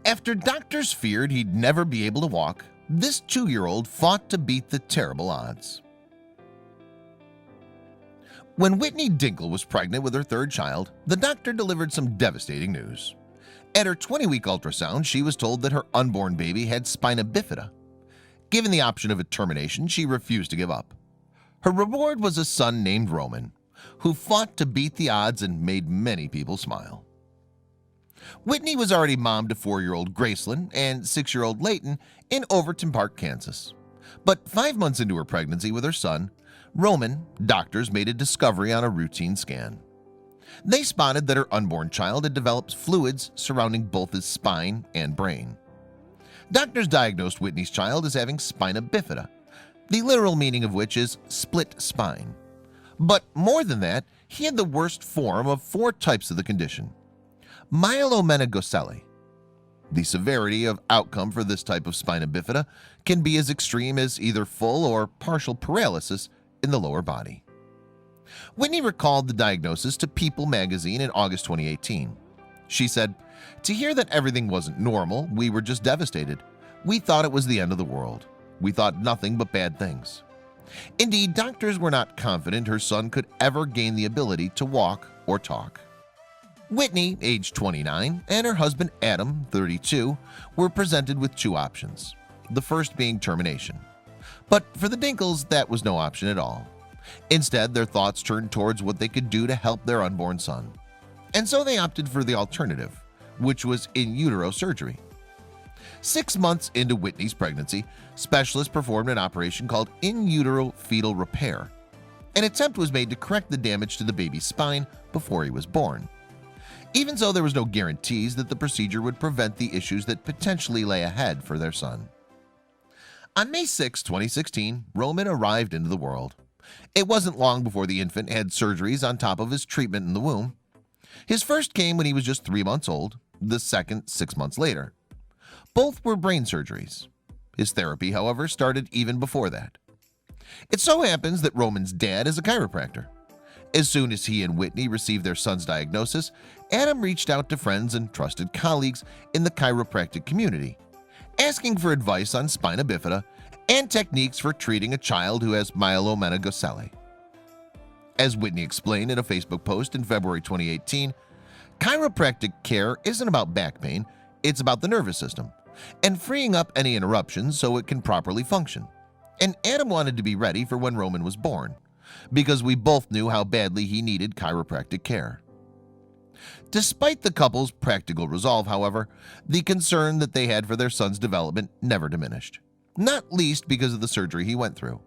After doctors feared he'd never be able to walk, this 2-year-old fought to beat the terrible odds. When Whitney Dinkel was pregnant with her 3rd child, the doctor delivered some devastating news. At her 20-week ultrasound, she was told that her unborn baby had spina bifida. Given the option of a termination, she refused to give up. Her reward was a son named Roman, who fought to beat the odds and made many people smile. Whitney was already mom to 4-year-old Gracelyn and 6-year-old Layton in Overton Park, Kansas. But 5 months into her pregnancy with her son, Roman, doctors made a discovery on a routine scan. They spotted that her unborn child had developed fluids surrounding both his spine and brain. Doctors diagnosed Whitney's child as having spina bifida, the literal meaning of which is split spine. But more than that, he had the worst form of 4 types of the condition: myelomenigocelli. The severity of outcome for this type of spina bifida can be as extreme as either full or partial paralysis in the lower body. Whitney recalled the diagnosis to People magazine in August 2018. She said, "To hear that everything wasn't normal, we were just devastated. We thought it was the end of the world. We thought nothing but bad things." Indeed, doctors were not confident her son could ever gain the ability to walk or talk. Whitney, age 29, and her husband Adam, 32, were presented with 2 options, the first being termination. But for the Dinkels, that was no option at all. Instead, their thoughts turned towards what they could do to help their unborn son. And so they opted for the alternative, which was in utero surgery. 6 months into Whitney's pregnancy, specialists performed an operation called in utero fetal repair. An attempt was made to correct the damage to the baby's spine before he was born. Even so, there was no guarantees that the procedure would prevent the issues that potentially lay ahead for their son. On May 6, 2016, Roman arrived into the world. It wasn't long before the infant had surgeries on top of his treatment in the womb. His first came when he was just 3 months old, the second 6 months later. Both were brain surgeries. His therapy, however, started even before that. It so happens that Roman's dad is a chiropractor. As soon as he and Whitney received their son's diagnosis, Adam reached out to friends and trusted colleagues in the chiropractic community, asking for advice on spina bifida and techniques for treating a child who has myelomenigocelli. As Whitney explained in a Facebook post in February 2018, chiropractic care isn't about back pain, it's about the nervous system and freeing up any interruptions so it can properly function. And Adam wanted to be ready for when Roman was born, because we both knew how badly he needed chiropractic care. Despite the couple's practical resolve, however, the concern that they had for their son's development never diminished, not least because of the surgery he went through.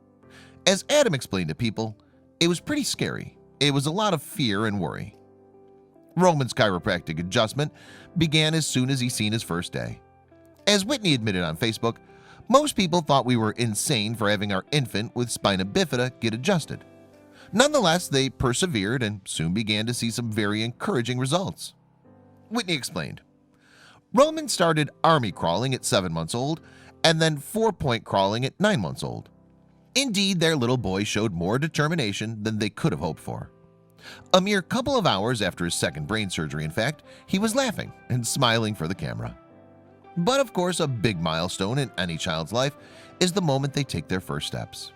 As Adam explained to People, it was pretty scary. It was a lot of fear and worry. Roman's chiropractic adjustment began as soon as he seen his first day. As Whitney admitted on Facebook, most people thought we were insane for having our infant with spina bifida get adjusted. Nonetheless, they persevered and soon began to see some very encouraging results. Whitney explained, "Roman started army crawling at 7 months old and then 4-point crawling at 9 months old. Indeed, their little boy showed more determination than they could have hoped for. A mere couple of hours after his second brain surgery, in fact, he was laughing and smiling for the camera." But of course, a big milestone in any child's life is the moment they take their first steps.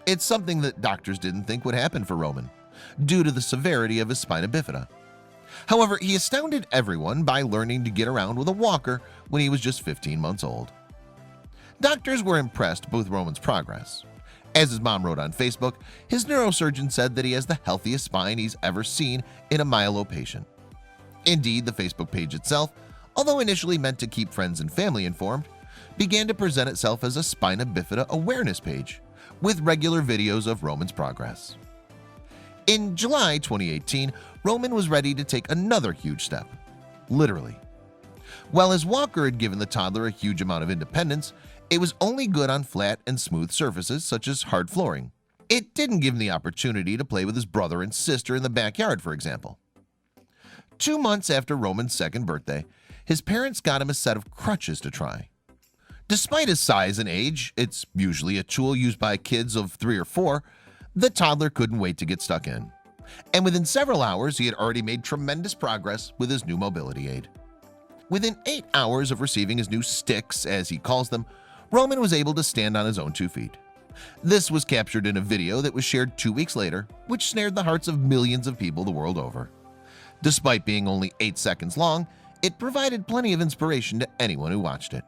It's something that doctors didn't think would happen for Roman, due to the severity of his spina bifida. However, he astounded everyone by learning to get around with a walker when he was just 15 months old. Doctors were impressed with Roman's progress. As his mom wrote on Facebook, his neurosurgeon said that he has the healthiest spine he's ever seen in a myelo patient. Indeed, the Facebook page itself, although initially meant to keep friends and family informed, began to present itself as a spina bifida awareness page, with regular videos of Roman's progress. In July 2018, Roman was ready to take another huge step, literally. While his walker had given the toddler a huge amount of independence, it was only good on flat and smooth surfaces such as hard flooring. It didn't give him the opportunity to play with his brother and sister in the backyard, for example. 2 months after Roman's second birthday, his parents got him a set of crutches to try. Despite his size and age, it's usually a tool used by kids of 3 or 4, The toddler couldn't wait to get stuck in, and within several hours he had already made tremendous progress with his new mobility aid. Within 8 hours of receiving his new sticks, as he calls them, Roman was able to stand on his own 2 feet. This was captured in a video that was shared 2 weeks later, which snared the hearts of millions of people the world over. Despite being only 8 seconds long, it provided plenty of inspiration to anyone who watched it.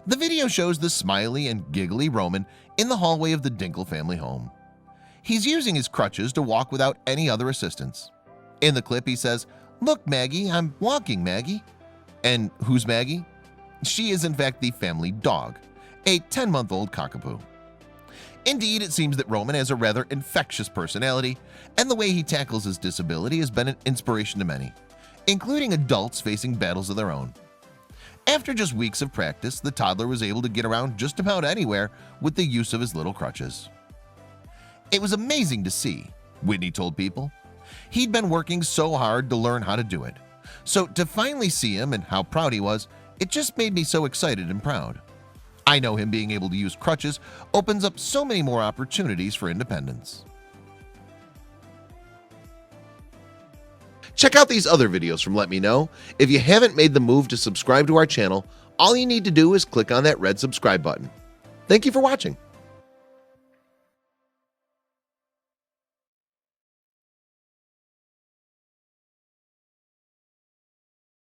The video shows the smiley and giggly Roman in the hallway of the Dinkel family home. He's using his crutches to walk without any other assistance. In the clip he says, "Look, Maggie, I'm walking, Maggie." And who's Maggie? She is in fact the family dog, a 10-month-old cockapoo. Indeed, it seems that Roman has a rather infectious personality, and the way he tackles his disability has been an inspiration to many, including adults facing battles of their own. After just weeks of practice, the toddler was able to get around just about anywhere with the use of his little crutches. "It was amazing to see," Whitney told People. "He'd been working so hard to learn how to do it. So to finally see him and how proud he was, it just made me so excited and proud. I know him being able to use crutches opens up so many more opportunities for independence." Check out these other videos from Let Me Know. If you haven't made the move to subscribe to our channel, all you need to do is click on that red subscribe button. Thank you for watching.